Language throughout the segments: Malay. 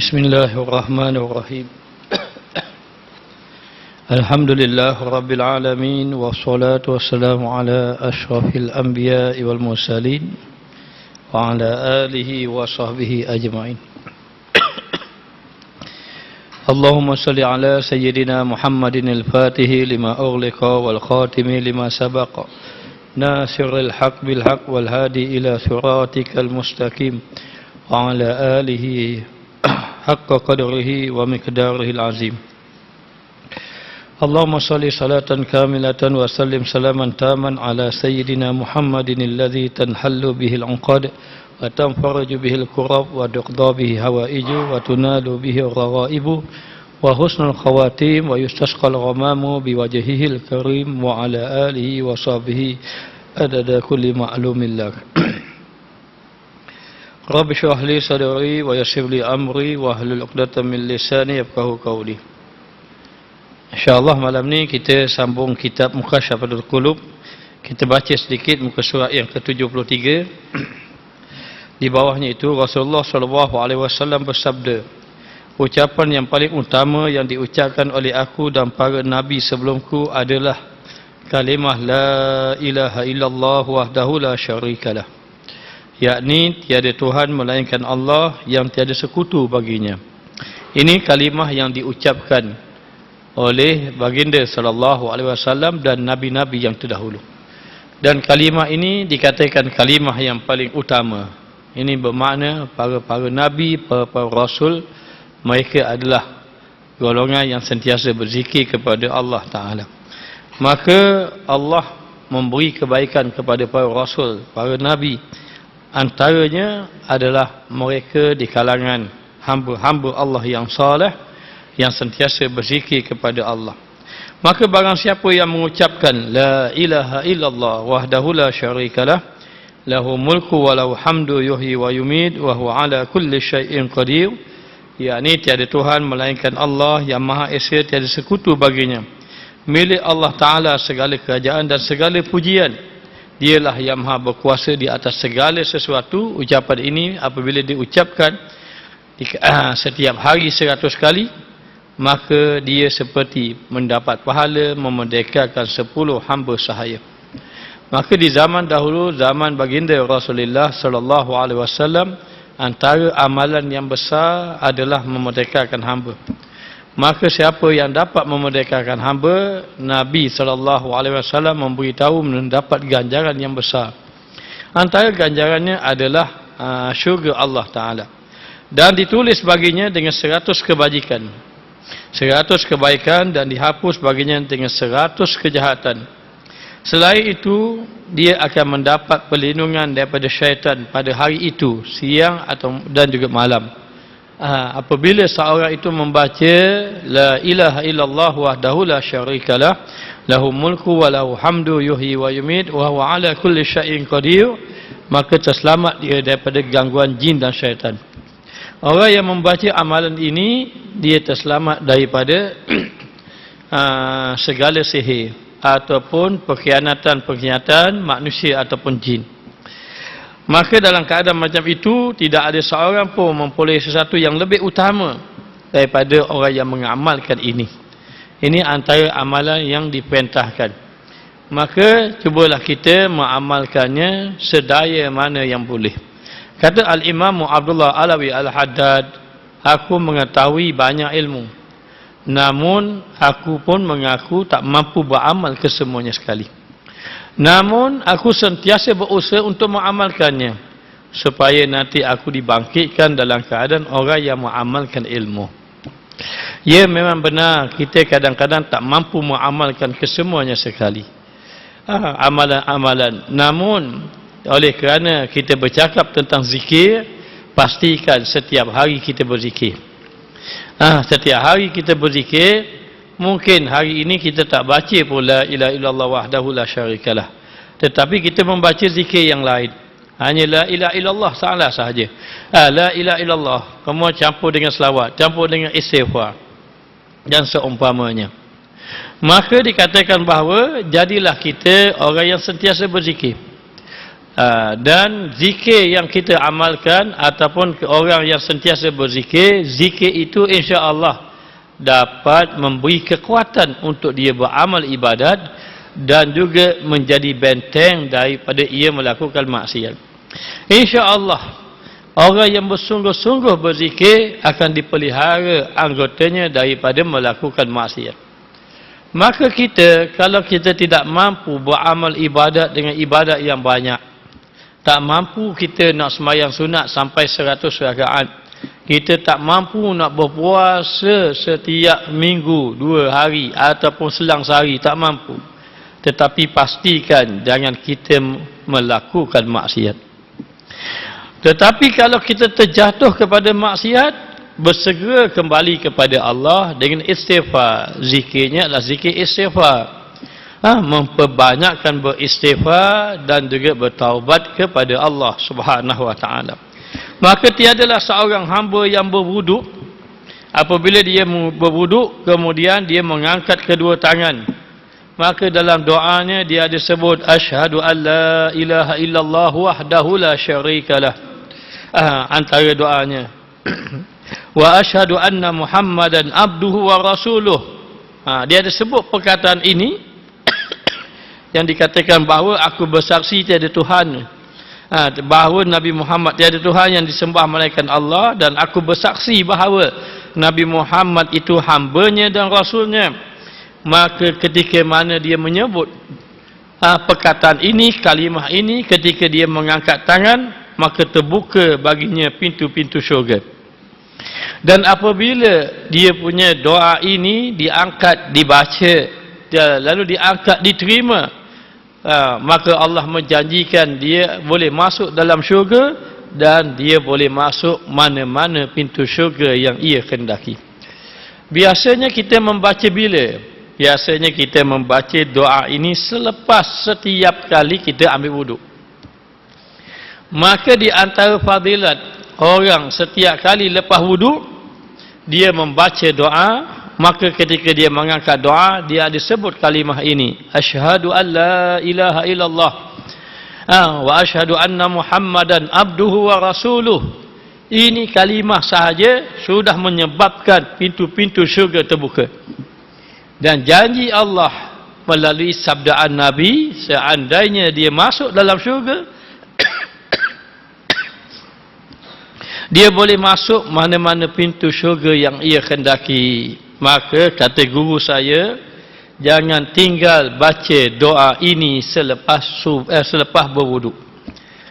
Bismillahirrahmanirrahim. Alhamdulillah Rabbil Alamin. Wassalatu wassalamu ala ashrafil anbiya wal mursalin wa ala alihi wa sahbihi ajma'in. Allahumma salli ala Sayyidina Muhammadin al-Fatihi lima ughliqa wal khatimi lima sabaqa nasiril haq bil haq wal hadi ila siratikal mustaqim wa ala alihi haqqa qadrihi wa miqdarihi al-azim. Allahumma salli salatan kamilatan wa sallim salaman taman ala Sayyidina Muhammadin alladhi tanhallu bihi al-'uqad wa tanfaraju bihi al-kurab wa tuqda bihi hawaiju wa tunalu bihi ar-raghaibu wa husnul khawatim wa yustasqa al-ghamamu biwajhihi al-karim wa ala alihi wa sahbihi adada kulli ma'lumin lak. Rabbi shrah li sadri wa yassir li amri wa hlul 'uqdatam min lisani yafqahu qawli. InsyaAllah malam ni kita sambung kitab Mukashafatul Qulub. Kita baca sedikit muka surat yang ke-73. Di bawahnya itu Rasulullah SAW bersabda, ucapan yang paling utama yang diucapkan oleh aku dan para nabi sebelumku adalah kalimah la ilaha illallah wahdahu la syarikalah, yakni tiada Tuhan melainkan Allah yang tiada sekutu baginya. Ini kalimah yang diucapkan oleh baginda sallallahu alaihi wasallam dan nabi-nabi yang terdahulu. Dan kalimah ini dikatakan kalimah yang paling utama. Ini bermakna para nabi, para rasul, mereka adalah golongan yang sentiasa berzikir kepada Allah Ta'ala. Maka Allah memberi kebaikan kepada para rasul, para nabi. Antaranya adalah mereka di kalangan hamba-hamba Allah yang saleh, yang sentiasa berzikir kepada Allah. Maka barang siapa yang mengucapkan la ilaha illallah wahdahu la syarikalah lahu mulku wa lahu hamdu yuhyi wa yumid wa huwa ala kulli syai'in qadir, yakni tiada Tuhan melainkan Allah yang Maha Esa, tiada sekutu baginya, milik Allah Ta'ala segala kerajaan dan segala pujian, dialah yang Maha berkuasa di atas segala sesuatu. Ucapan ini apabila diucapkan setiap hari 100 kali, maka dia seperti mendapat pahala memerdekakan 10 hamba sahaya. Maka di zaman dahulu, zaman baginda Rasulullah sallallahu alaihi wasallam, antara amalan yang besar adalah memerdekakan hamba. Maka siapa yang dapat memerdekakan hamba, Nabi sallallahu alaihi wasallam memberitahu mendapat ganjaran yang besar. Antara ganjarannya adalah syurga Allah Taala. Dan ditulis baginya dengan 100 kebajikan. 100 kebaikan dan dihapus baginya dengan 100 kejahatan. Selain itu, dia akan mendapat perlindungan daripada syaitan pada hari itu, siang dan juga malam. Apabila seorang itu membaca la ilaha illallah wahdahu la syarikalah lahu mulku wa lahu hamdu yuhyi wa yumid wa huwa ala kulli syai'in qadir, maka terselamat dia daripada gangguan jin dan syaitan. Orang yang membaca amalan ini, dia terselamat daripada segala sihir ataupun pengkhianatan manusia ataupun jin. Maka dalam keadaan macam itu, tidak ada seorang pun memperoleh sesuatu yang lebih utama daripada orang yang mengamalkan ini. Ini antara amalan yang diperintahkan. Maka cubalah kita mengamalkannya sedaya mana yang boleh. Kata Al-Imam Abdullah Alawi Al-Haddad, aku mengetahui banyak ilmu, namun aku pun mengaku tak mampu beramal kesemuanya sekali. Namun aku sentiasa berusaha untuk mengamalkannya, supaya nanti aku dibangkitkan dalam keadaan orang yang mengamalkan ilmu. Ya, memang benar kita kadang-kadang tak mampu mengamalkan kesemuanya sekali amalan-amalan. Namun oleh kerana kita bercakap tentang zikir, pastikan setiap hari kita berzikir. Setiap hari kita berzikir. Mungkin hari ini kita tak baca pun la ilaha illallah wahdahu la syarikalah, tetapi kita membaca zikir yang lain. Hanya la ilaha illallah sahaja. La ilaha illallah kemudian campur dengan selawat, campur dengan istighfar dan seumpamanya. Maka dikatakan bahawa jadilah kita orang yang sentiasa berzikir. Dan zikir yang kita amalkan ataupun orang yang sentiasa berzikir, zikir itu insya-Allah dapat memberi kekuatan untuk dia beramal ibadat dan juga menjadi benteng daripada ia melakukan maksiat. Insya-Allah orang yang bersungguh-sungguh berzikir akan dipelihara anggotanya daripada melakukan maksiat. Maka kita, kalau kita tidak mampu beramal ibadat dengan ibadat yang banyak, tak mampu kita nak sembahyang sunat sampai 100 rakaat, kita tak mampu nak berpuasa setiap minggu 2 hari ataupun selang sehari, tak mampu. Tetapi pastikan jangan kita melakukan maksiat. Tetapi kalau kita terjatuh kepada maksiat, bersegera kembali kepada Allah dengan istighfar. Zikirnya adalah zikir istighfar. Memperbanyakkan beristighfar dan juga bertaubat kepada Allah Subhanahu wa taala. Maka tiadalah seorang hamba yang berwuduk, apabila dia berwuduk kemudian dia mengangkat kedua tangan, maka dalam doanya dia ada sebut asyhadu an la ilaha illallah wahdahu la syarikalah. Antara doanya wa asyhadu anna muhammadan abduhu wa rasuluh. Dia ada sebut perkataan ini yang dikatakan bahawa aku bersaksi tiada Tuhan, bahawa Nabi Muhammad tiada Tuhan yang disembah melainkan Allah, dan aku bersaksi bahawa Nabi Muhammad itu hambanya dan rasulnya. Maka ketika mana dia menyebut perkataan ini, kalimah ini, ketika dia mengangkat tangan, maka terbuka baginya pintu-pintu syurga. Dan apabila dia punya doa ini diangkat, dibaca, lalu diangkat, diterima, maka Allah menjanjikan dia boleh masuk dalam syurga dan dia boleh masuk mana-mana pintu syurga yang ia kendaki. Biasanya kita membaca bila? Biasanya kita membaca doa ini selepas setiap kali kita ambil wuduk. Maka di antara fadilat orang setiap kali lepas wuduk dia membaca doa, maka ketika dia mengangkat doa, dia ada sebut kalimah ini, asyhadu an la ilaha illallah wa asyhadu anna muhammadan abduhu wa rasuluh. Ini kalimah sahaja sudah menyebabkan pintu-pintu syurga terbuka. Dan janji Allah melalui sabdaan Nabi, seandainya dia masuk dalam syurga, dia boleh masuk mana-mana pintu syurga yang ia kendaki. Maka kata guru saya, jangan tinggal baca doa ini selepas berwuduk.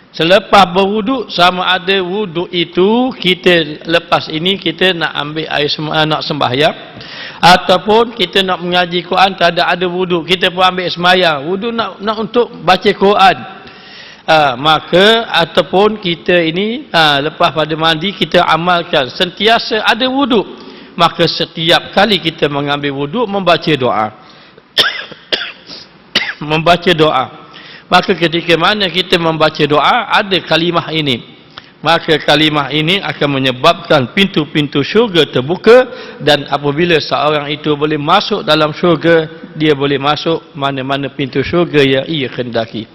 Selepas berwuduk, sama ada wuduk itu kita lepas ini kita nak ambil air nak sembahyang, ataupun kita nak mengaji Quran, tak ada wuduk, kita pun ambil sembahyang. Wuduk nak untuk baca Quran. Maka ataupun kita ini lepas pada mandi kita amalkan sentiasa ada wuduk. Maka setiap kali kita mengambil wuduk membaca doa. Membaca doa. Maka ketika mana kita membaca doa ada kalimah ini, maka kalimah ini akan menyebabkan pintu-pintu syurga terbuka, dan apabila seorang itu boleh masuk dalam syurga, dia boleh masuk mana-mana pintu syurga yang ia kendaki.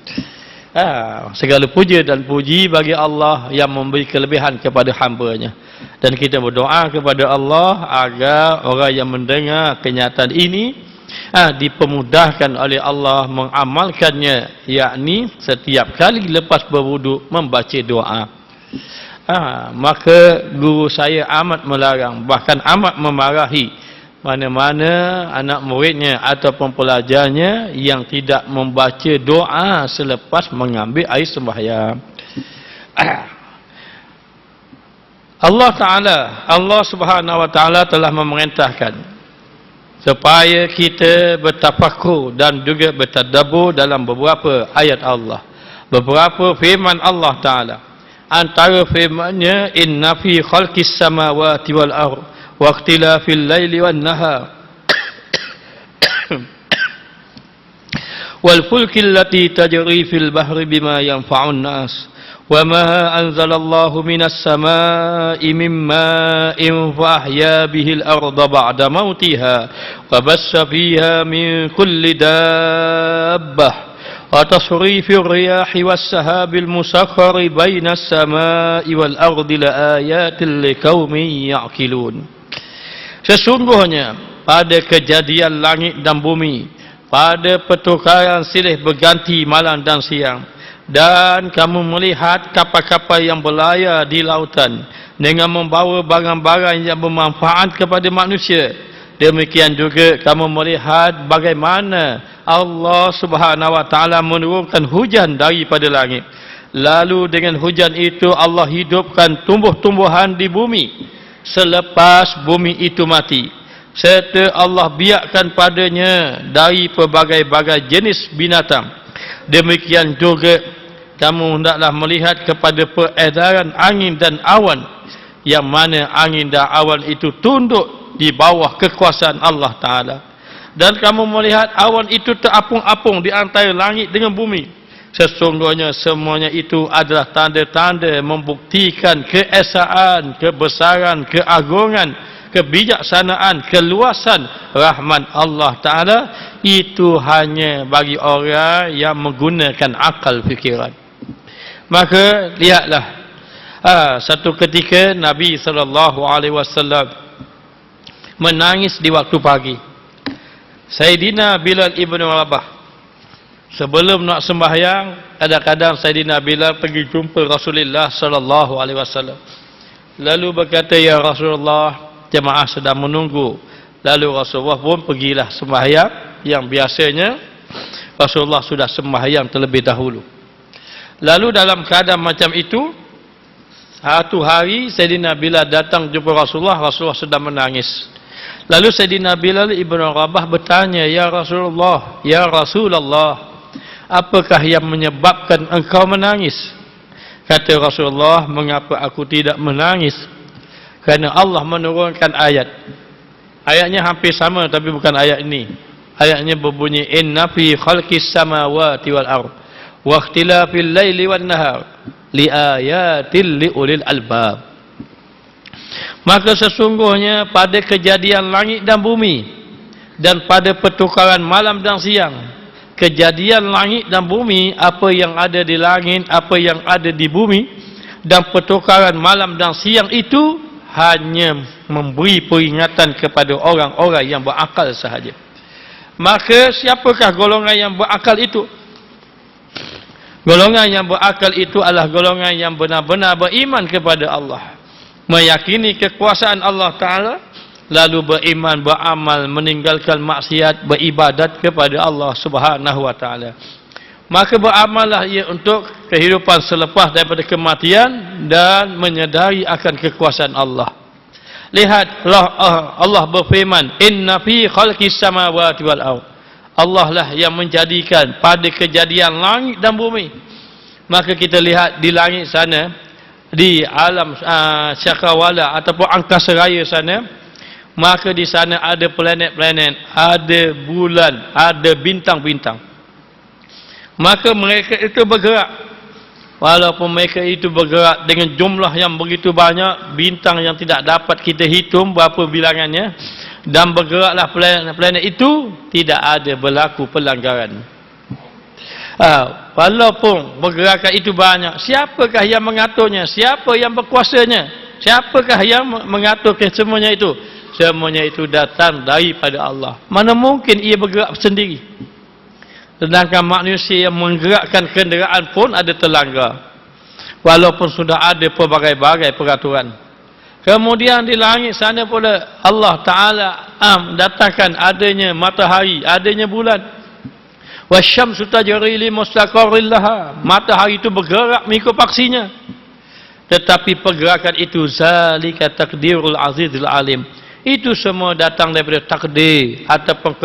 Segala puja dan puji bagi Allah yang memberi kelebihan kepada hamba-Nya. Dan kita berdoa kepada Allah agar orang yang mendengar kenyataan ini dipermudahkan oleh Allah mengamalkannya, yakni setiap kali lepas berwuduk membaca doa. Maka guru saya amat melarang, bahkan amat memarahi mana-mana anak muridnya ataupun pelajarnya yang tidak membaca doa selepas mengambil air sembahyang. Allah Subhanahu wa taala telah memerintahkan supaya kita bertafakur dan juga bertadabbur dalam beberapa ayat Allah, beberapa firman Allah taala. Antara firman-Nya, inna fi khalqis samawati wal ardh wa ikhtilafil laili wan nahar wal fulki allati tajri fil bahri bima yanfa'un nas wa ma anzalallahu minas samaa'i min ma'in fa ahya bihil arda ba'da mautiha wa bassa fiha min kulli dabbah وتصريف الرياح والسحاب المسخر بين السماء والأرض لآيات لقوم يعقلون. Sesungguhnya pada kejadian langit dan bumi, pada pertukaran silih berganti malam dan siang, dan kamu melihat kapal-kapal yang berlayar di lautan dengan membawa barang-barang yang bermanfaat kepada manusia. Demikian juga kamu melihat bagaimana Allah Subhanahu wa taala menurunkan hujan daripada langit. Lalu dengan hujan itu Allah hidupkan tumbuh-tumbuhan di bumi selepas bumi itu mati. Serta Allah biarkan padanya dari pelbagai-bagai jenis binatang. Demikian juga kamu hendaklah melihat kepada peredaran angin dan awan, yang mana angin dan awan itu tunduk di bawah kekuasaan Allah Ta'ala. Dan kamu melihat awan itu terapung-apung di antara langit dengan bumi. Sesungguhnya semuanya itu adalah tanda-tanda membuktikan keesaan, kebesaran, keagungan, kebijaksanaan, keluasan rahmat Allah Ta'ala. Itu hanya bagi orang yang menggunakan akal fikiran. Maka lihatlah, satu ketika Nabi SAW menangis di waktu pagi. Sayyidina Bilal ibn Rabah, sebelum nak sembahyang, kadang-kadang Sayyidina Bilal pergi jumpa Rasulullah SAW. Lalu berkata, ya Rasulullah, jemaah sedang menunggu. Lalu Rasulullah pun pergilah sembahyang. Yang biasanya Rasulullah sudah sembahyang terlebih dahulu. Lalu dalam keadaan macam itu, satu hari Sayyidina Bilal datang jumpa Rasulullah. Rasulullah sedang menangis. Lalu Sayyidina Bilal ibn Rabah bertanya, ya Rasulullah, apakah yang menyebabkan engkau menangis? Kata Rasulullah, mengapa aku tidak menangis? Kerana Allah menurunkan ayat. Ayatnya hampir sama tapi bukan ayat ini. Ayatnya berbunyi, inna fi khalqis samawati wal ard wa ikhtilafil laili wan nahar li ayatil liulil albab. Maka sesungguhnya pada kejadian langit dan bumi, dan pada pertukaran malam dan siang, kejadian langit dan bumi, apa yang ada di langit, apa yang ada di bumi, dan pertukaran malam dan siang itu hanya memberi peringatan kepada orang-orang yang berakal sahaja. Maka siapakah golongan yang berakal itu? Golongan yang berakal itu adalah golongan yang benar-benar beriman kepada Allah, meyakini kekuasaan Allah Ta'ala, lalu beriman, beramal, meninggalkan maksiat, beribadat kepada Allah Subhanahu wa Ta'ala. Maka beramallah ia untuk kehidupan selepas daripada kematian dan menyedari akan kekuasaan Allah. Lihat, Allah berfirman, inna fi khalqis samawati wal ard. Allah lah yang menjadikan pada kejadian langit dan bumi. Maka kita lihat di langit sana, di alam syakrawala ataupun angkasa raya sana, maka di sana ada planet-planet, ada bulan, ada bintang-bintang. Maka mereka itu bergerak. Walaupun mereka itu bergerak dengan jumlah yang begitu banyak, bintang yang tidak dapat kita hitung berapa bilangannya, dan bergeraklah planet-planet itu, tidak ada berlaku pelanggaran. Walaupun pergerakan itu banyak, siapakah yang mengaturnya? Siapa yang berkuasanya? Siapakah yang mengatur semuanya itu? Semuanya itu datang daripada Allah. Mana mungkin ia bergerak sendiri? Sedangkan manusia yang menggerakkan kenderaan pun ada terlanggar, walaupun sudah ada pelbagai-bagai peraturan. Kemudian di langit sana pula Allah Ta'ala datangkan adanya matahari, adanya bulan. Wasyamsu tajri li mustaqarrin laha. Matahari itu bergerak mengikut paksinya. Tetapi pergerakan itu zalika takdirul azizul alim. Itu semua datang daripada takdir ataupun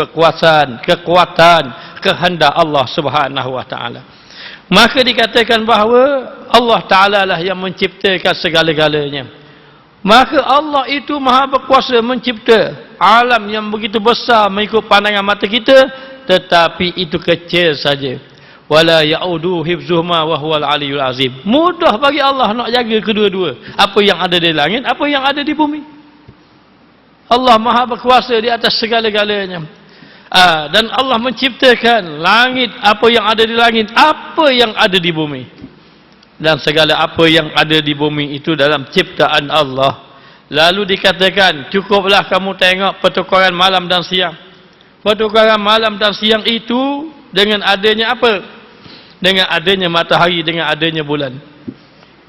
kekuatan kehendak Allah Subhanahu wa Ta'ala. Maka dikatakan bahawa Allah Ta'ala lah yang menciptakan segala-galanya. Maka Allah itu maha berkuasa mencipta alam yang begitu besar mengikut pandangan mata kita, tetapi itu kecil saja. Wala ya'udu hifzuhuma wa huwal aliyul azim. Mudah bagi Allah nak jaga kedua-dua, apa yang ada di langit, apa yang ada di bumi. Allah maha berkuasa di atas segala-galanya. Dan Allah menciptakan langit, apa yang ada di langit, apa yang ada di bumi. Dan segala apa yang ada di bumi itu dalam ciptaan Allah. Lalu dikatakan, cukuplah kamu tengok pertukaran malam dan siang. Pertukaran malam dan siang itu dengan adanya apa? Dengan adanya matahari, dengan adanya bulan.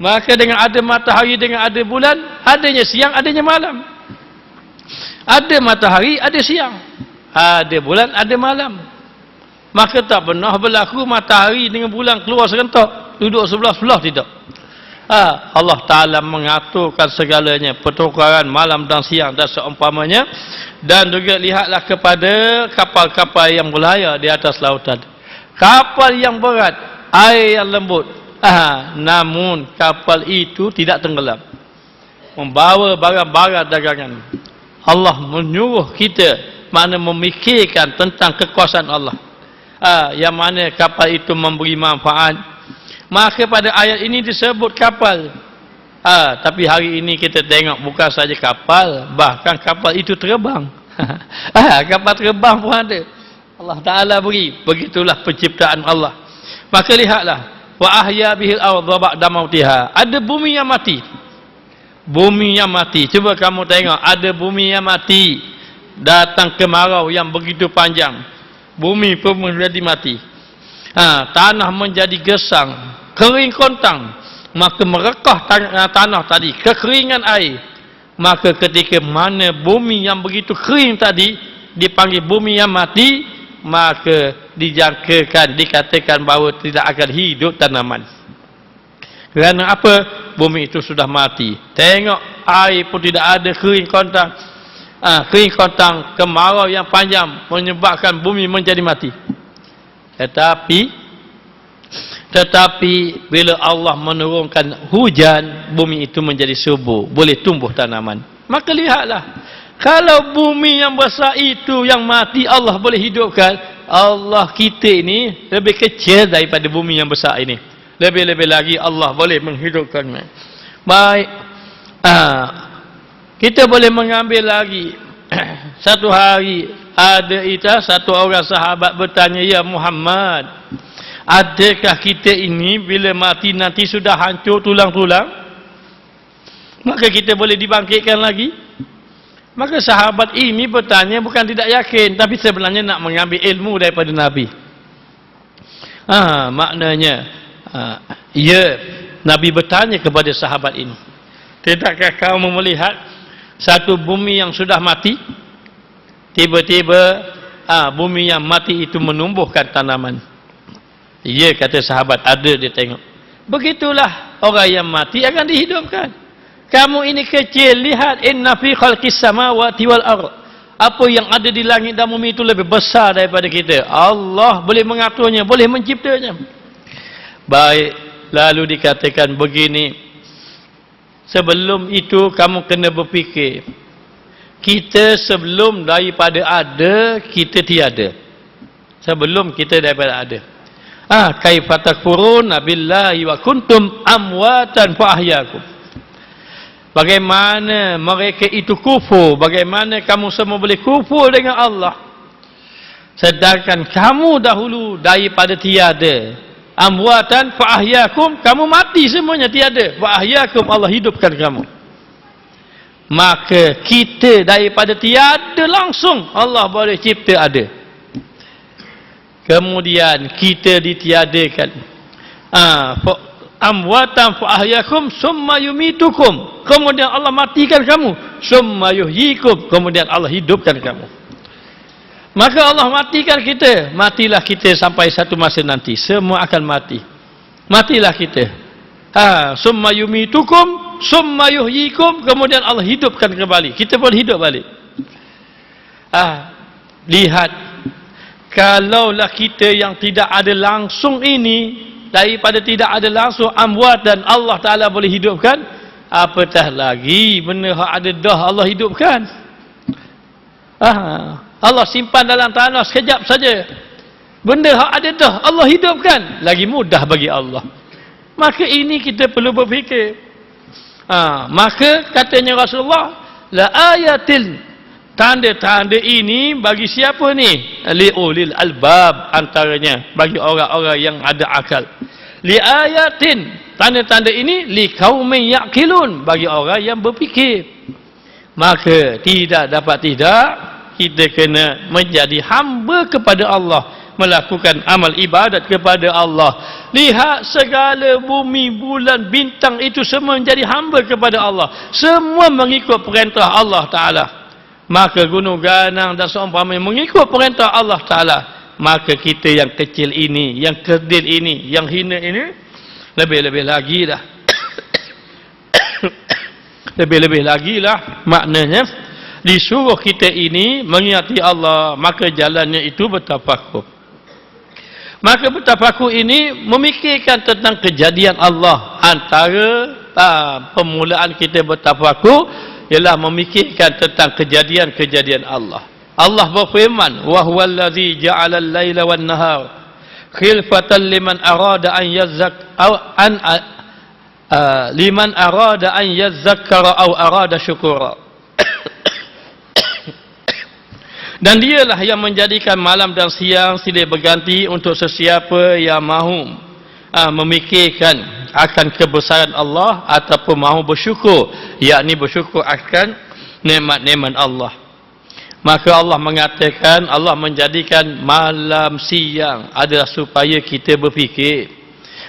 Maka dengan ada matahari, dengan ada bulan, adanya siang, adanya malam. Ada matahari, ada siang. Ada bulan, ada malam. Maka tak pernah berlaku matahari dengan bulan keluar serentak, duduk sebelah-sebelah, tidak. Allah Ta'ala mengaturkan segalanya, pertukaran malam dan siang dan seumpamanya. Dan juga lihatlah kepada kapal-kapal yang berlayar di atas lautan. Kapal yang berat, air yang lembut. Namun kapal itu tidak tenggelam, membawa barang-barang dagangan. Allah menyuruh kita mana memikirkan tentang kekuasaan Allah, yang mana kapal itu memberi manfaat. Maka pada ayat ini disebut kapal, tapi hari ini kita tengok bukan saja kapal, bahkan kapal itu terbang. Kapal terbang pun ada. Allah Ta'ala beri. Begitulah penciptaan Allah. Maka lihatlah, wa ahya bihil ardha ba'da mautiha. Ada bumi yang mati. Bumi yang mati. Cuba kamu tengok, ada bumi yang mati. Datang kemarau yang begitu panjang, bumi pun menjadi mati. Tanah menjadi gesang, kering kontang. Maka merekah tanah tadi, kekeringan air. Maka ketika mana bumi yang begitu kering tadi dipanggil bumi yang mati, maka dijangkakan, dikatakan bahawa tidak akan hidup tanaman. Kerana apa? Bumi itu sudah mati. Tengok, air pun tidak ada, kering kontang. Kering kontang, kemarau yang panjang menyebabkan bumi menjadi mati. Tetapi bila Allah menurunkan hujan, bumi itu menjadi subur, boleh tumbuh tanaman. Maka lihatlah, kalau bumi yang besar itu yang mati Allah boleh hidupkan, Allah kita ini lebih kecil daripada bumi yang besar ini. Lebih-lebih lagi Allah boleh menghidupkannya. Baik, kita boleh mengambil lagi. Satu hari ada satu orang sahabat bertanya, ya Muhammad, adakah kita ini bila mati nanti sudah hancur tulang-tulang, maka kita boleh dibangkitkan lagi? Maka sahabat ini bertanya bukan tidak yakin, tapi sebenarnya nak mengambil ilmu daripada Nabi. Maknanya, Nabi bertanya kepada sahabat ini, tidakkah kamu melihat satu bumi yang sudah mati, tiba-tiba bumi yang mati itu menumbuhkan tanaman? Ya, kata sahabat, ada, dia tengok. Begitulah orang yang mati akan dihidupkan. Kamu ini kecil, lihat, inna fi khalqis samawati wal ardh. Apa yang ada di langit dan bumi itu lebih besar daripada kita. Allah boleh mengaturnya, boleh menciptanya. Baik, lalu dikatakan begini, sebelum itu kamu kena berfikir, kita sebelum daripada ada, kita tiada. Sebelum kita daripada ada. Kaifa takfuruna billahi wa kuntum amwatan fa ahyakum. Bagaimana mereka itu kufur, bagaimana kamu semua boleh kufur dengan Allah, sedangkan kamu dahulu daripada tiada. Amwatan fa ahyakum, kamu mati semuanya, tiada. Fa ahyakum, Allah hidupkan kamu. Maka kita daripada tiada langsung Allah boleh cipta ada. Kemudian kita ditiadakan. Amwatan fa ahyakum summa yumitukum, kemudian Allah matikan kamu. Summa yuhyikum, kemudian Allah hidupkan kamu. Maka Allah matikan kita, matilah kita sampai satu masa nanti semua akan mati. Matilah kita. Summa yumitukum summa yuhyikum, kemudian Allah hidupkan kembali, kita pun hidup balik. Lihat, kalaulah kita yang tidak ada langsung ini, daripada tidak ada langsung amwat dan Allah Ta'ala boleh hidupkan, apatah lagi benda yang ada dah Allah hidupkan. Allah simpan dalam tanah sekejap saja, benda yang ada dah Allah hidupkan, lagi mudah bagi Allah. Maka ini kita perlu berfikir. Maka katanya Rasulullah, la ayatil tanda-tanda ini bagi siapa ni? Liulil albab, antaranya bagi orang-orang yang ada akal. Li ayatin, tanda-tanda ini li qaumin yaqilun, bagi orang yang berfikir. Maka tidak dapat tidak kita kena menjadi hamba kepada Allah, melakukan amal ibadat kepada Allah. Lihat segala bumi, bulan, bintang itu semua menjadi hamba kepada Allah. Semua mengikut perintah Allah Ta'ala. Maka gunung ganang dan seumpamanya mengikut perintah Allah Ta'ala. Maka kita yang kecil ini, yang kerdil ini, yang hina ini, lebih-lebih lagi dah. Lebih-lebih lagi lah maknanya disuruh kita ini mengingati Allah, maka jalannya itu bertafakur. Maka bertafakur ini memikirkan tentang kejadian Allah. Antara permulaan kita bertafakur ialah memikirkan tentang kejadian-kejadian Allah. Allah berfirman, wa huwallazi ja'ala al-laila wan-nahar khilfatan liman arada an liman arada an yazakkara aw arada syukura. Dan dialah yang menjadikan malam dan siang silih berganti untuk sesiapa yang mahu memikirkan akan kebesaran Allah ataupun mahu bersyukur, yakni bersyukur akan nikmat-nikmat Allah. Maka Allah mengatakan, Allah menjadikan malam siang adalah supaya kita berfikir.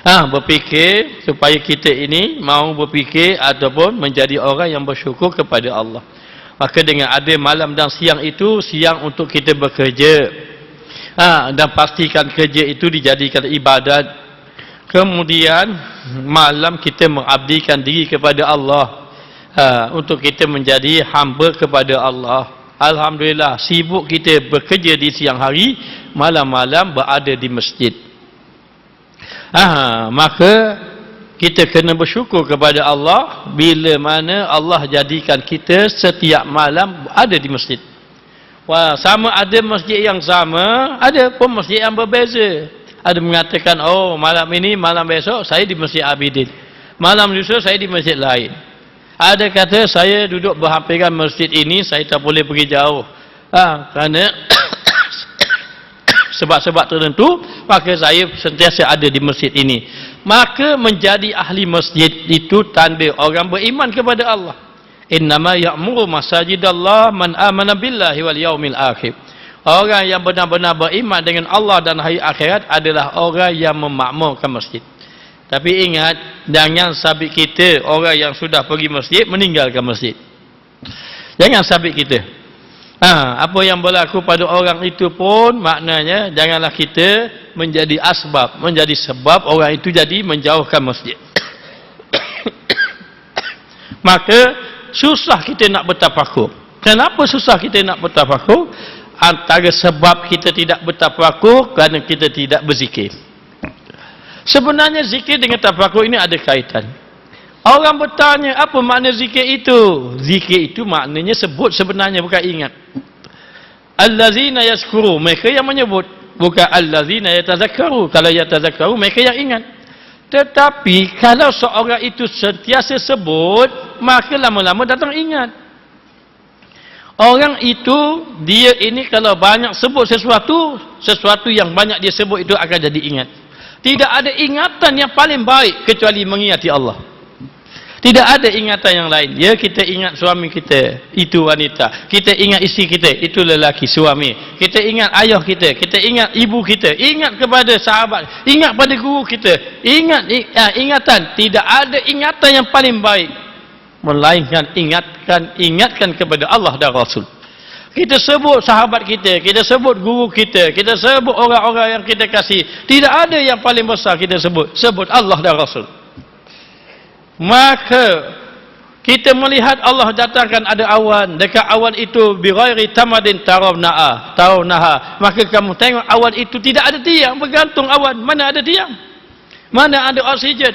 Berfikir supaya kita ini mahu berfikir ataupun menjadi orang yang bersyukur kepada Allah. Maka dengan ada malam dan siang itu, siang untuk kita bekerja, dan pastikan kerja itu dijadikan ibadat. Kemudian malam kita mengabdikan diri kepada Allah, untuk kita menjadi hamba kepada Allah. Alhamdulillah, sibuk kita bekerja di siang hari, malam-malam berada di masjid. Maka kita kena bersyukur kepada Allah bila mana Allah jadikan kita setiap malam ada di masjid. Sama ada masjid yang sama, ada pun masjid yang berbeza. Ada mengatakan, oh malam ini, malam besok saya di Masjid Abidin, malam lusa saya di masjid lain. Ada kata saya duduk berhampiran masjid ini, saya tak boleh pergi jauh, kerana sebab-sebab tertentu, maka saya sentiasa ada di masjid ini. Maka menjadi ahli masjid itu tanda orang beriman kepada Allah. Innama ya'muru masajidallah man amana billahi wal yaumil akhir. Orang yang benar-benar beriman dengan Allah dan hari akhirat adalah orang yang memakmurkan masjid. Tapi ingat, jangan sabit kita orang yang sudah pergi masjid meninggalkan masjid. Jangan sabit kita. Apa yang berlaku pada orang itu pun maknanya janganlah kita menjadi asbab, menjadi sebab orang itu jadi menjauhkan masjid. Maka susah kita nak bertafakur. Kenapa susah kita nak bertafakur? Antara sebab kita tidak bertafakur kerana kita tidak berzikir. Sebenarnya zikir dengan tafakur ini ada kaitan. Orang bertanya, apa makna zikir itu? Zikir itu maknanya sebut sebenarnya, bukan ingat. Allazina yazkuru, mereka yang menyebut, bukan allazina yatazakkaru. Kalau yatazakkaru, mereka yang ingat. Tetapi kalau seorang itu sentiasa sebut, maka lama-lama datang ingat. Orang itu, dia ini kalau banyak sebut sesuatu yang banyak dia sebut itu akan jadi ingat. Tidak ada ingatan yang paling baik kecuali mengingati Allah. Tidak ada ingatan yang lain. Ya, kita ingat suami kita, itu wanita. Kita ingat isteri kita, itu lelaki, suami. Kita ingat ayah kita, kita ingat ibu kita, ingat kepada sahabat, ingat pada guru kita. Ingatan. Tidak ada ingatan yang paling baik melainkan ingatkan kepada Allah dan Rasul. Kita sebut sahabat kita, kita sebut guru kita, kita sebut orang-orang yang kita kasih. Tidak ada yang paling besar kita sebut Allah dan Rasul. Maka kita melihat Allah datangkan ada awan, dekat awan itu bighairi tamadin tarawnaha. Maka kamu tengok awan itu tidak ada tiang, bergantung awan. Mana ada tiang? Mana ada oksigen?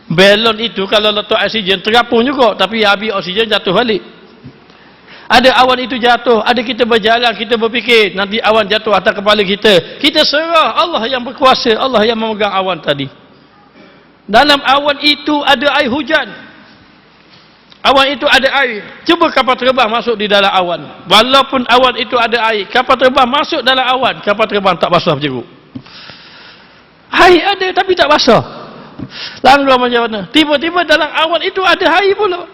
Balon itu kalau letak oksigen terapung juga, tapi habis oksigen jatuh balik. Ada awan itu jatuh, ada kita berjalan, kita berfikir nanti awan jatuh atas kepala kita. Kita serah Allah yang berkuasa, Allah yang memegang awan tadi. Dalam awan itu ada air hujan. Awan itu ada air. Cuba kapal terbang masuk di dalam awan. Walaupun awan itu ada air, kapal terbang masuk dalam awan, kapal terbang tak basah berjeruk. Air ada tapi tak basah. Langgar macam mana? Tiba-tiba dalam awan itu ada air pula.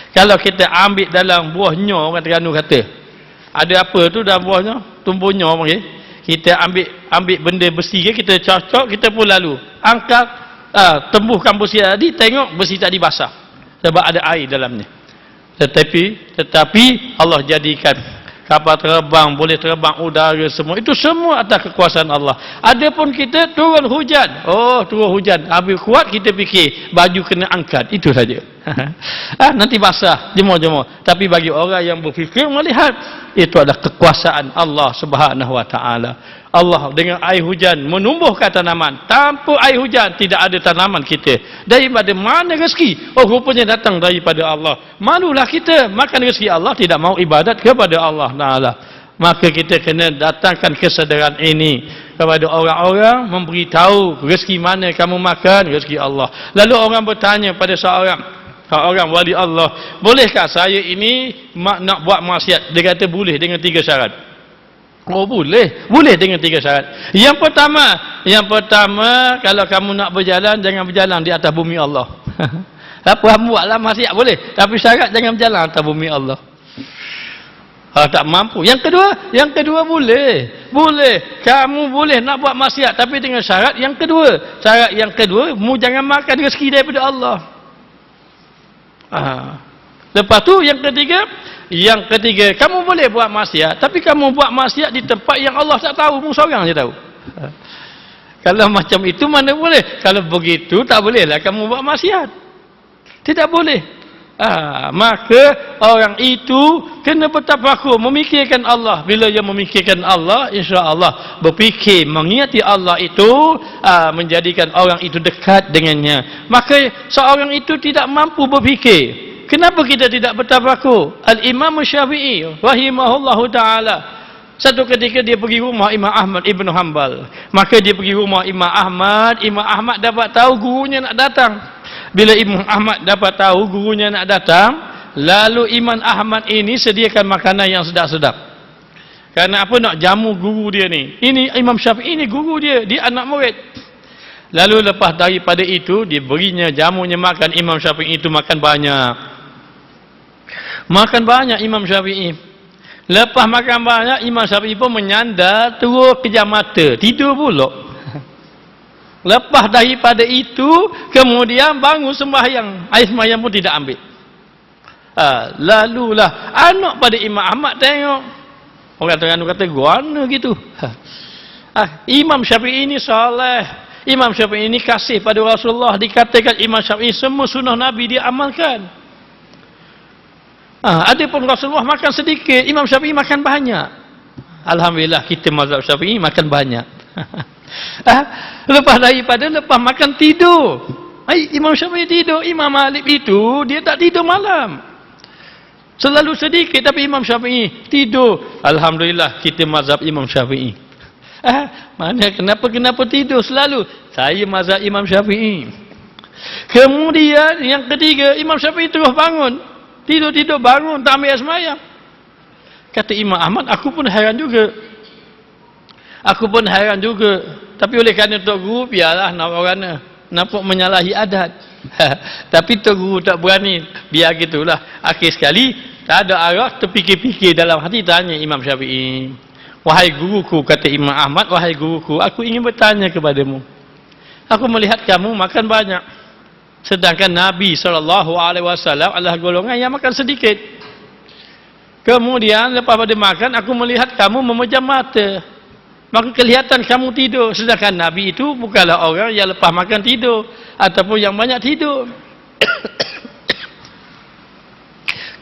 Kalau kita ambil dalam buahnya, orang Terengganu kata, ada apa tu dalam buahnya? Tumbuhnya panggil. Kita ambil benda besi ke, kita cocok, kita pun lalu angkat, tembuhkan besi tadi, tengok besi tadi basah. Sebab ada air dalamnya. Tetapi Allah jadikan kapal terbang, boleh terbang udara semua. Itu semua atas kekuasaan Allah. Adapun kita turun hujan. Oh, turun hujan. Habis kuat kita fikir baju kena angkat. Itu saja. Nanti basah, jemur-jemur. Tapi bagi orang yang berfikir melihat, itu adalah kekuasaan Allah Subhanahu wa taala. Allah dengan air hujan menumbuhkan tanaman. Tanpa air hujan tidak ada tanaman kita. Daripada mana rezeki? Oh, rupanya datang daripada Allah. Malulah kita makan rezeki Allah, tidak mau ibadat kepada Allah Taala. Maka kita kena datangkan kesedaran ini kepada orang-orang, memberitahu rezeki mana kamu makan, rezeki Allah. Lalu orang bertanya pada seorang wali Allah, bolehkah saya ini nak buat maksiat? Dia kata boleh dengan 3 syarat. Oh, boleh dengan 3 syarat. Yang pertama, kalau kamu nak berjalan, jangan berjalan di atas bumi Allah. Apa kamu buatlah maksiat boleh, tapi syarat jangan berjalan atas bumi Allah. Tak mampu. Yang kedua boleh. Kamu boleh nak buat maksiat, tapi dengan syarat yang kedua. Syarat yang kedua, mu jangan makan rezeki daripada Allah. Lepas tu yang ketiga, kamu boleh buat maksiat, tapi kamu buat maksiat di tempat yang Allah tak tahu, mu seorang je tahu. Kalau macam itu mana boleh? Kalau begitu tak bolehlah kamu buat maksiat. Tidak boleh. Maka orang itu kena bertafakur, memikirkan Allah. Bila dia memikirkan Allah, insya-Allah berfikir mengingati Allah itu menjadikan orang itu dekat dengannya. Maka seorang itu tidak mampu berfikir. Kenapa kita tidak bertafakur? Al-Imam Syafi'i rahimahullahu taala, satu ketika dia pergi rumah Imam Ahmad Ibn Hanbal. Maka dia pergi rumah Imam Ahmad dapat tahu gurunya nak datang. Bila Imam Ahmad dapat tahu gurunya nak datang, lalu Imam Ahmad ini sediakan makanan yang sedap-sedap. Kerana apa? Nak jamu guru dia ni. Ini Imam Syafi'i ini guru dia anak murid. Lalu lepas daripada itu, dia berinya jamunya makan. Imam Syafi'i itu makan banyak Imam Syafi'i. Lepas makan banyak, Imam Syafi'i pun menyandar, terus kejam mata, tidur pula. Lepas daripada itu, kemudian bangun sembahyang. Air sembahyang pun tidak ambil. Lalulah anak pada Imam Ahmad tengok. Orang Terengganu kata, guana gitu. Imam Syafi'i ini soleh. Imam Syafi'i ini kasih pada Rasulullah. Dikatakan Imam Syafi'i semua sunnah Nabi dia amalkan. Adapun Rasulullah makan sedikit, Imam Syafi'i makan banyak. Alhamdulillah kita mazhab Syafi'i makan banyak. Lepas makan tidur. Imam Syafi'i tidur. Imam Malik itu dia tak tidur malam. Selalu sedikit, tapi Imam Syafi'i tidur. Alhamdulillah kita mazhab Imam Syafi'i. Kenapa tidur selalu? Saya mazhab Imam Syafi'i. Kemudian yang ketiga, Imam Syafi'i terus bangun. Tidur bangun, tak ambil sembahyang. Kata Imam Ahmad, aku pun heran juga. Tapi oleh kerana Tok Guru, biarlah nampak menyalahi adat. Tapi Tok Guru tak berani, biar gitulah. Akhir sekali, tak ada arah, terfikir-fikir dalam hati, tanya Imam Syafi'i. Wahai guruku, kata Imam Ahmad, wahai guruku, aku ingin bertanya kepadamu. Aku melihat kamu makan banyak. Sedangkan Nabi SAW adalah golongan yang makan sedikit. Kemudian lepas pada makan, aku melihat kamu memejam mata. Maka kelihatan kamu tidur. Sedangkan Nabi itu bukanlah orang yang lepas makan tidur. Ataupun yang banyak tidur.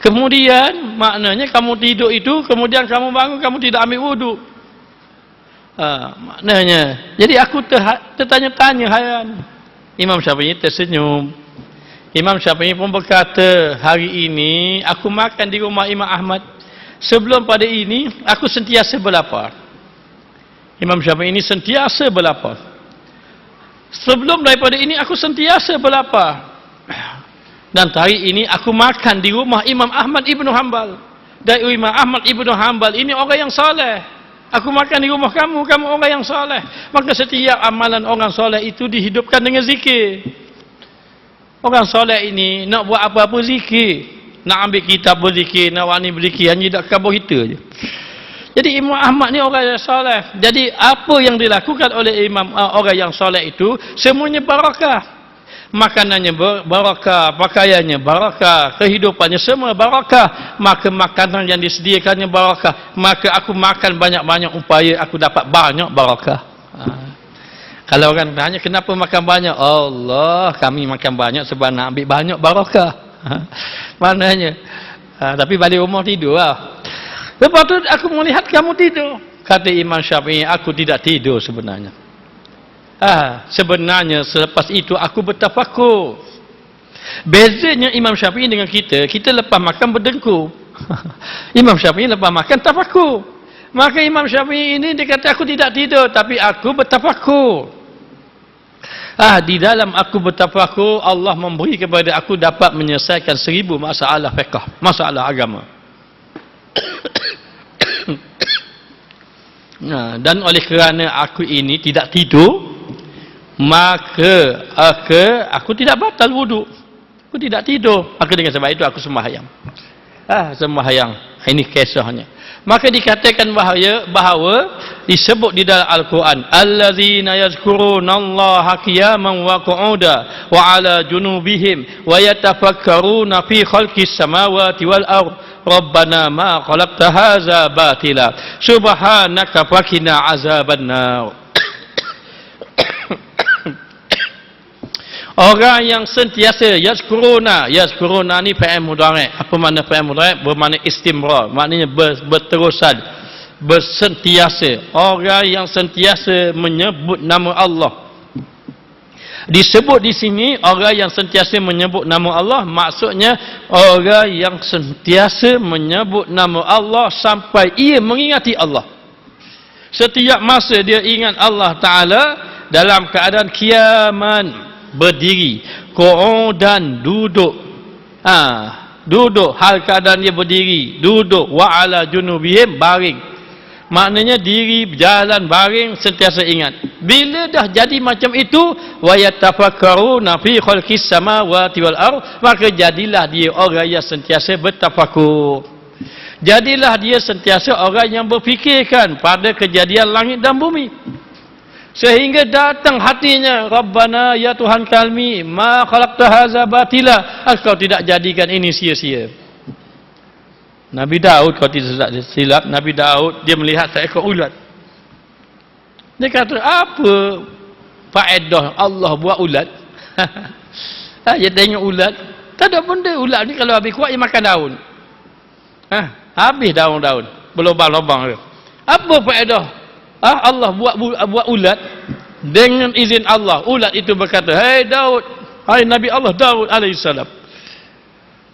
Kemudian maknanya kamu tidur itu, kemudian kamu bangun, kamu tidak ambil wudhu. Maknanya. Jadi aku tertanya-tanya hairan. Imam Syafi'i tersenyum. Imam Syafi'i pun berkata, hari ini aku makan di rumah Imam Ahmad. Sebelum pada ini, aku sentiasa berlapar. Imam Syafi'i ini sentiasa berlapar. Sebelum daripada ini, aku sentiasa berlapar. Dan hari ini aku makan di rumah Imam Ahmad Ibn Hanbal. Dan Imam Ahmad Ibn Hanbal ini orang yang soleh. Aku makan di rumah kamu, kamu orang yang soleh. Maka setiap amalan orang soleh itu dihidupkan dengan zikir. Orang soleh ini nak buat apa-apa zikir. Nak ambil kitab berzikir, nak wani berzikir, hanya tak kabur kita je. Jadi Imam Ahmad ni orang yang soleh. Jadi apa yang dilakukan oleh orang yang soleh itu semuanya barakah. Makanannya barakah, pakaiannya barakah, kehidupannya semua barakah. Maka makanan yang disediakannya barakah. Maka aku makan banyak-banyak upaya aku dapat banyak barakah. Kalau orang tanya kenapa makan banyak? Allah, kami makan banyak sebab nak ambil banyak barakah. Maknanya. Tapi balik rumah tidur lah. Lepas tu aku melihat kamu tidur. Kata Imam Syafi'i, aku tidak tidur sebenarnya. Sebenarnya selepas itu aku bertafakur. Bezanya Imam Syafi'i dengan kita, kita lepas makan berdengkur. Imam Syafi'i lepas makan tafakur. Maka Imam Syafi'i ini dia kata aku tidak tidur, tapi aku bertafakur. Di dalam aku bertafakur, Allah memberi kepada aku dapat menyelesaikan 1000 masalah fiqh, masalah agama. Dan oleh kerana aku ini tidak tidur, maka aku tidak batal wuduk. Aku tidak tidur. Maka dengan sebab itu aku sembahyang. Sembahyang. Ini kisahnya. Maka dikatakan bahawa disebut di dalam Al-Quran, allazina yazkurunallaha qiyaman wa qu'udan wa 'ala junubihim wa yatafakkaruna fi khalqis samawati wal ardh rabbana ma khalaqta hadza batila subhanaka faqina azabannar. Orang yang sentiasa yazkuruna ni fi'il mudhari'. Apa makna fi'il mudhari'? Bermakna istimrar, maknanya berterusan, bersentiasa. Orang yang sentiasa menyebut nama Allah. Disebut di sini orang yang sentiasa menyebut nama Allah, maksudnya orang yang sentiasa menyebut nama Allah sampai ia mengingati Allah. Setiap masa dia ingat Allah Ta'ala dalam keadaan qiyaman, berdiri, qu'udan, duduk. Duduk, hal keadaan dia berdiri, duduk, wa 'ala junubihim, baring. Maknanya diri, berjalan, baring, sentiasa ingat. Bila dah jadi macam itu, wa yatafakkaruna fi khalqis samawati wal ardh, maka jadilah dia orang yang sentiasa bertafakur. Jadilah dia sentiasa orang yang berfikirkan pada kejadian langit dan bumi. Sehingga datang hatinya, Rabbana ya Tuhan kami, ma khalaqta hadza batila, engkau tidak jadikan ini sia-sia. Nabi Daud, kalau tidak silap, Nabi Daud dia melihat seekor ulat. Dia kata, apa faedah Allah buat ulat? Dia tengok ulat, tak ada benda. Ulat ni kalau habis kuat dia makan daun. Habis daun-daun, berlubang-lubang. Apa faedah? Allah buat ulat dengan izin Allah. Ulat itu berkata, "Hai Daud, hai Nabi Allah Daud alaihissalam,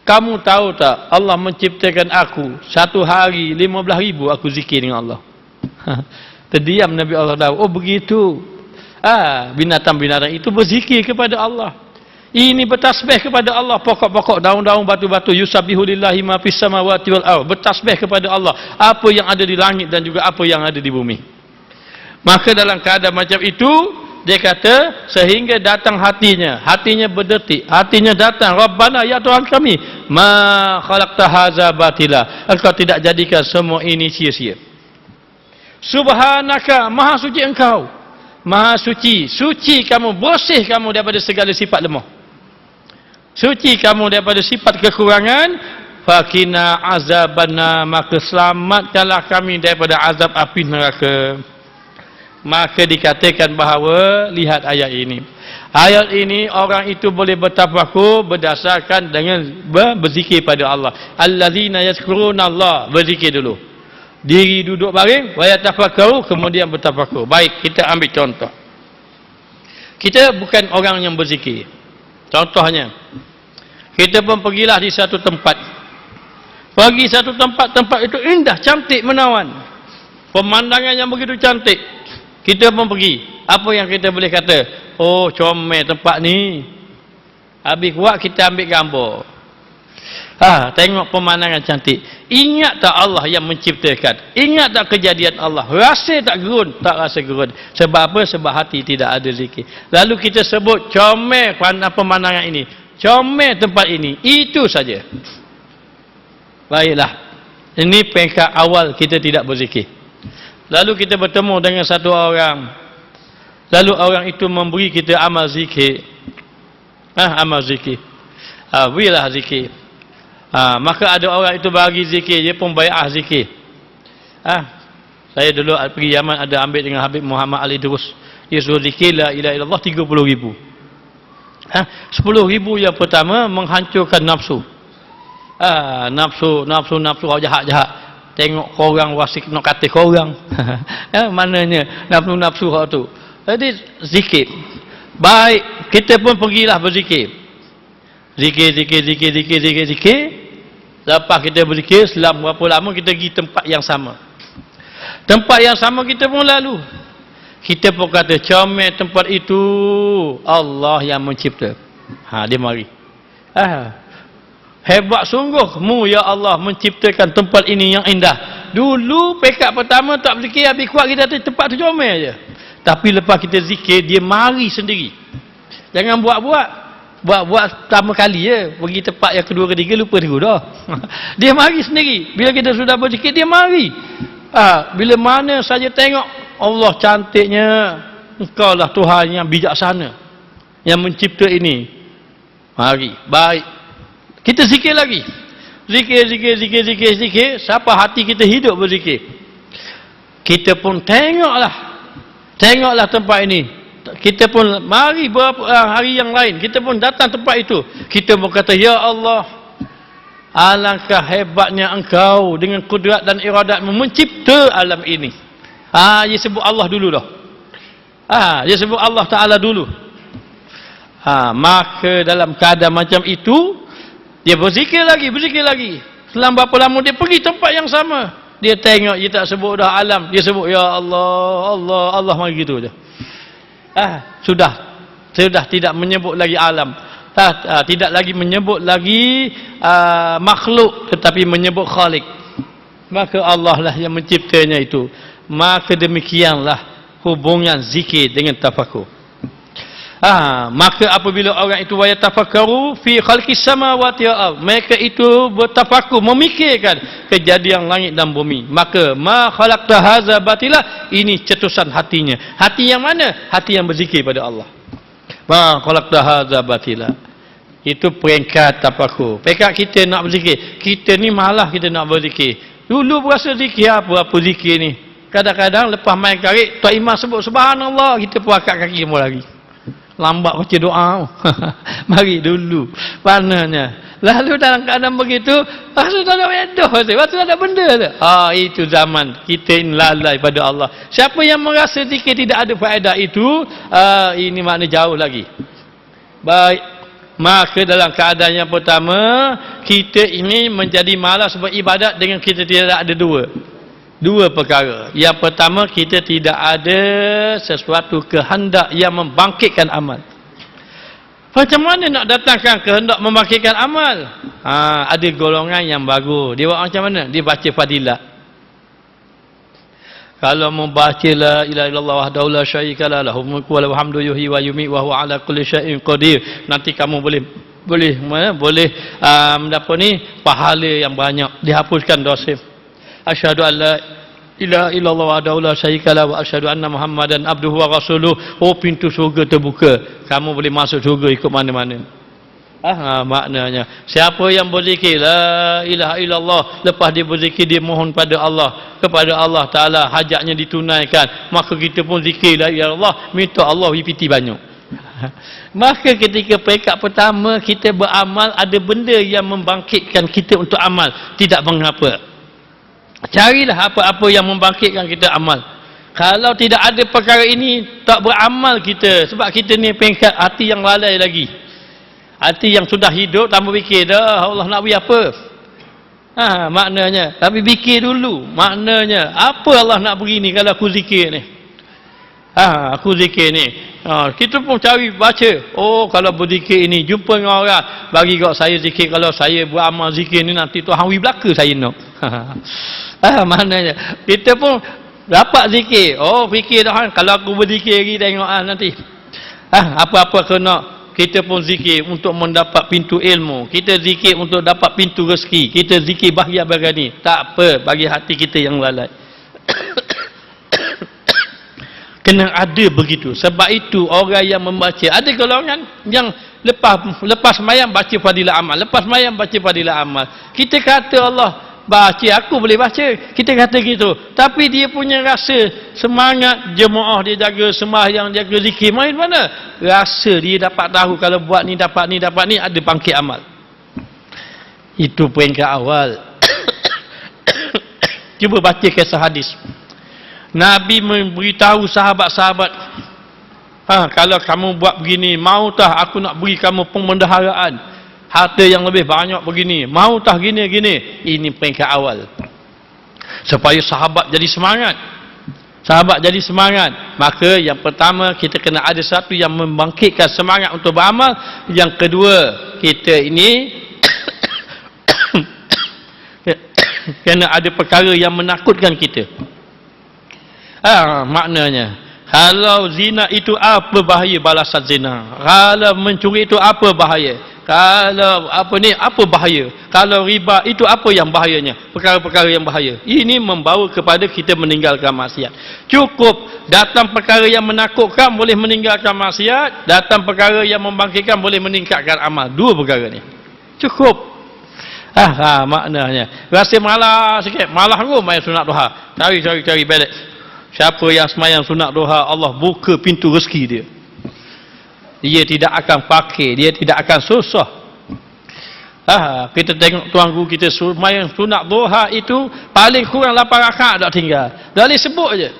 kamu tahu tak Allah menciptakan aku satu hari 15,000 aku zikir dengan Allah." Terdiam Nabi Allah Daud. Oh begitu. Binatang-binatang itu berzikir kepada Allah. Ini bertasbih kepada Allah. Pokok-pokok, daun-daun, batu-batu, yusabbihu lillahi ma fis samawati wal ardh, bertasbih kepada Allah. Apa yang ada di langit dan juga apa yang ada di bumi. Maka dalam keadaan macam itu, dia kata, sehingga datang hatinya berdetik, hatinya datang, Rabbana ya Tuhan kami, ma khalaqta hadza batila, engkau tidak jadikan semua ini sia-sia. Subhanaka, maha suci engkau, maha suci, suci kamu, bersih kamu daripada segala sifat lemah, suci kamu daripada sifat kekurangan. Faqina azabanna, maka selamatkanlah kami daripada azab api neraka. Maka dikatakan bahawa, lihat ayat ini. Ayat ini orang itu boleh bertafakur berdasarkan dengan berzikir pada Allah. Allazina yazkuruna Allah, berzikir dulu. Diri duduk baring, wa yatafakkaru, kemudian bertafakur. Baik, kita ambil contoh. Kita bukan orang yang berzikir. Contohnya, kita pun pergilah di satu tempat. Pergi satu tempat itu indah, cantik, menawan. Pemandangan yang begitu cantik. Kita pun pergi. Apa yang kita boleh kata? Oh, comel tempat ni. Habis kuat kita ambil gambar. Tengok pemandangan cantik. Ingat tak Allah yang menciptakan? Ingat tak kejadian Allah? Rasa tak gerun? Tak rasa gerun. Sebab apa? Sebab hati tidak ada zikir. Lalu kita sebut comel pemandangan ini, comel tempat ini. Itu saja. Baiklah. Ini peringkat awal kita tidak berzikir. Lalu kita bertemu dengan satu orang. Lalu orang itu memberi kita amal zikir. Amal zikir. Berilah zikir. Maka ada orang itu bagi zikir, dia pun bai'ah zikir. Saya dulu pergi Yaman, ada ambil dengan Habib Muhammad Ali Durus. Dia suruh zikir la ilaha illallah 30,000. 10,000 yang pertama menghancurkan nafsu. Nafsu jahat-jahat. Tengok korang wasik nak kata korang. Mananya nafsu hak tu. Jadi zikir. Baik, kita pun pergilah berzikir. Zikir. Lepas kita berzikir, selama berapa lama kita pergi tempat yang sama. Tempat yang sama kita pun lalu. Kita pun kata, comel tempat itu Allah yang mencipta. Dia mari. Hebat sungguh mu ya Allah menciptakan tempat ini yang indah. Dulu pekat pertama tak berzikir, habis kuat kita tempat tu comel je. Tapi lepas kita zikir, dia mari sendiri. Jangan buat pertama kali je, pergi tempat yang kedua ketiga lupa dulu dah. Dia mari sendiri. Bila kita sudah berzikir, dia mari. Bila mana saja tengok Allah cantiknya, Engkau lah Tuhan yang bijaksana yang mencipta ini. Mari. Baik. Kita zikir lagi. Zikir. Siapa hati kita hidup berzikir. Kita pun tengoklah tempat ini. Kita pun mari beberapa hari yang lain, kita pun datang tempat itu. Kita pun kata, ya Allah, alangkah hebatnya Engkau dengan kudrat dan iradatmu mencipta alam ini. Dia sebut Allah dulu dah. Dia sebut Allah Ta'ala dulu. Maka dalam keadaan macam itu, dia berzikir lagi. Selama berapa lama dia pergi tempat yang sama. Dia tengok, dia tak sebut dah alam. Dia sebut, ya Allah, Allah mari gitu je. Sudah tidak menyebut lagi alam, tidak lagi menyebut lagi makhluk, tetapi menyebut Khalik. Maka Allah lah yang menciptanya itu. Maka demikianlah hubungan zikir dengan tafakur. Maka apabila orang itu yatafakkaru fi khalqis samawati wal ardh, mereka itu bertafakur, memikirkan kejadian langit dan bumi. Maka ma khalaqta hadza batila, ini cetusan hatinya. Hati yang mana? Hati yang berzikir pada Allah. Ma khalaqta hadza batila. Itu peringkat tafakur. Peringkat kita nak berzikir. Kita ni malah kita nak berzikir. Dulu berasa zikir apa zikir ni. Kadang-kadang lepas main karik, Tuan Imam sebut subhanallah, kita pun angkat kaki mau lagi. Lambat baca doa. Mari dulu. Pananya. Lalu dalam keadaan begitu, rasa tak ada wedoh. Rasa tak ada benda tu. Itu zaman kita ini lalai pada Allah. Siapa yang merasa zikir tidak ada faedah itu, ini makna jauh lagi. Baik. Maka dalam keadaan yang pertama, kita ini menjadi malas beribadat dengan kita tidak ada dua perkara. Yang pertama, kita tidak ada sesuatu kehendak yang membangkitkan amal. Macam mana nak datangkan kehendak membangkitkan amal? Ada golongan yang bagus. Dia buat macam mana? Dia baca fadilat. Kalau membaca la ilaha illallah wahdahu la syarika lah, lahul mulku wa lahul hamdu yuhyi wa yumiit wa huwa ala kulli syai'in qadir. Nanti kamu boleh mendapat ni pahala yang banyak, dihapuskan dosa. Asyhadu an la ilaha illallah wahdahu la syarika lah wa asyhadu anna Muhammadan abduhu wa rasuluh. Pintu syurga terbuka. Kamu boleh masuk syurga ikut mana-mana. Maknanya siapa yang berzikir la ilaha illallah, lepas dia berzikir dia mohon pada Allah, kepada Allah Ta'ala hajatnya ditunaikan, maka kita pun zikir la ilaha illallah, minta Allah piti banyak. Maka ketika peringkat pertama kita beramal, ada benda yang membangkitkan kita untuk amal, tidak mengapa. Carilah apa-apa yang membangkitkan kita amal. Kalau tidak ada perkara ini, tak beramal kita. Sebab kita ni peringkat hati yang lalai lagi. Hati yang sudah hidup, tanpa fikir dah Allah nak beri apa. Maknanya, tapi fikir dulu. Maknanya, apa Allah nak beri ni kalau aku zikir ni? Aku zikir ni. Kita pun cari baca. Oh, kalau berzikir ini jumpa dengan orang, bagi kat saya zikir. Kalau saya buat amal zikir ni nanti Tuhan wi belaka saya nak. Maknanya kita pun dapat zikir. Oh, fikir dah kalau aku berzikir lagi tengok nanti. Apa-apa kena. Kita pun zikir untuk mendapat pintu ilmu. Kita zikir untuk dapat pintu rezeki. Kita zikir bahagia ni. Tak apa bagi hati kita yang lalai. Kena ada begitu. Sebab itu orang yang membaca, ada golongan yang lepas sembahyang baca fadilah amal. Lepas sembahyang baca fadilah amal. Kita kata Allah baca, aku boleh baca. Kita kata gitu. Tapi dia punya rasa semangat jemaah dia jaga sembahyang, jaga zikir. Main mana? Rasa dia dapat tahu kalau buat ni dapat ni ada bangkit amal. Itu peringkat awal. Cuba baca kisah hadis. Nabi memberitahu sahabat-sahabat, kalau kamu buat begini, mautah aku nak beri kamu pemendaharaan, harta yang lebih banyak begini, mautah gini-gini. Ini peringkat awal. Supaya sahabat jadi semangat. Sahabat jadi semangat. Maka yang pertama, kita kena ada satu yang membangkitkan semangat untuk beramal. Yang kedua, kita ini kena ada perkara yang menakutkan kita. Maknanya kalau zina itu apa bahaya balasan zina, kalau mencuri itu apa bahaya, kalau apa bahaya, kalau riba itu apa yang bahayanya, perkara-perkara yang bahaya. Ini membawa kepada kita meninggalkan maksiat. Cukup datang perkara yang menakutkan boleh meninggalkan maksiat, datang perkara yang membangkitkan boleh meningkatkan amal. Dua perkara ni cukup. Maknanya rasa malas sikit, malas aku main sunat duha, cari balik. Siapa yang semayang sunat duha, Allah buka pintu rezeki dia. Dia tidak akan pakai, dia tidak akan susah. Kita tengok tuan guru kita semayang sunat duha itu paling kurang 8 rakaat tak tinggal. Dah boleh sebut je.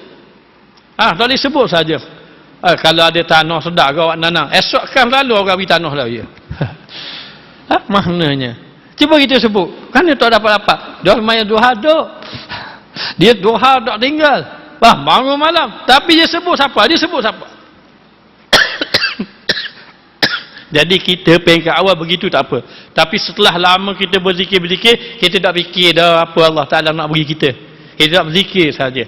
Dah boleh sebut saja. Kalau ada tanah sedap ke awak nanang, esok kan lalu orang beri tanah lah dia. Maknanya cuba kita sebut. Kan dia tak dapat-dapat. Dia semayang duha duk. Dia duha tak tinggal. Bangun malam. Tapi dia sebut siapa? Jadi kita peringkat awal begitu tak apa. Tapi setelah lama kita berzikir, kita tak fikir dah apa Allah Ta'ala nak bagi kita. Kita tak berzikir saja.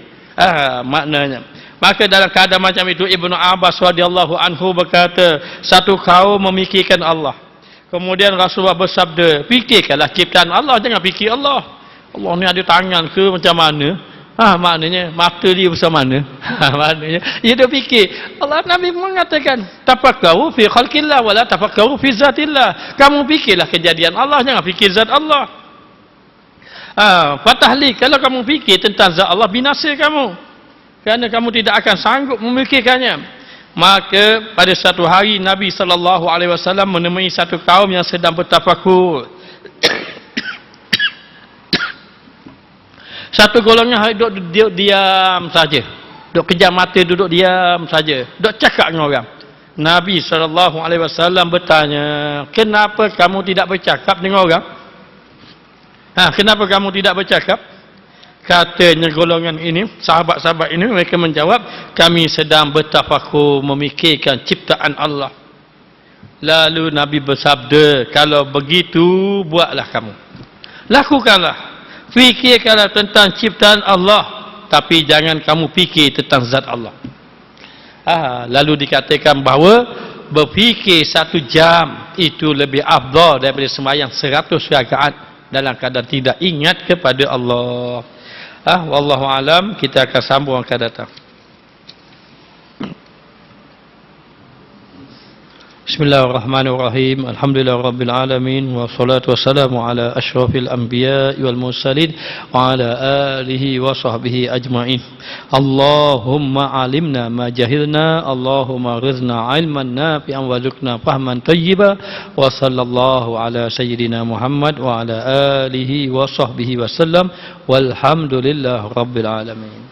Maknanya. Maka dalam keadaan macam itu, Ibnu Abbas radhiyallahu anhu berkata, satu kaum memikirkan Allah. Kemudian Rasulullah bersabda, fikirkanlah ciptaan Allah, jangan fikir Allah. Allah ni ada tangan ke macam mana? Maknanya mata dia besar mana? Maknanya dia dah fikir. Allah Nabi mengatakan, tafakkaru fi khalqillah wala tafakkaru fi zatillah. Kamu fikirlah kejadian Allah, jangan fikir zat Allah. Fatahli, kalau kamu fikir tentang zat Allah, binasa kamu. Kerana kamu tidak akan sanggup memikirkannya. Maka pada satu hari Nabi SAW menemui satu kaum yang sedang bertafakur. Satu golongan duduk diam saja. Duduk kejam mata, duduk diam saja. Duduk cakap dengan orang. Nabi SAW bertanya, kenapa kamu tidak bercakap dengan orang? Kenapa kamu tidak bercakap? Katanya golongan ini, sahabat-sahabat ini, mereka menjawab, kami sedang bertafakur memikirkan ciptaan Allah. Lalu Nabi bersabda, kalau begitu buatlah kamu. Lakukanlah. Fikirkanlah tentang ciptaan Allah, tapi jangan kamu fikir tentang zat Allah. Lalu dikatakan bahawa berfikir 1 jam itu lebih afdal daripada sembahyang 100 rakaat dalam keadaan tidak ingat kepada Allah. Wallahu alam, kita akan sambung akan datang. Bismillahirrahmanirrahim. Alhamdulillahirabbil alamin wassalatu wassalamu ala asyrafil anbiya'i wal mursalin wa ala alihi wa sahbihi ajma'in. Allahumma alimna ma jahilna, Allahumma rizna ilman nafi'an warzuqna fahman thayyiba. Wa sallallahu ala sayyidina Muhammad wa ala alihi wa sahbihi wasallam. Walhamdulillahirabbil alamin.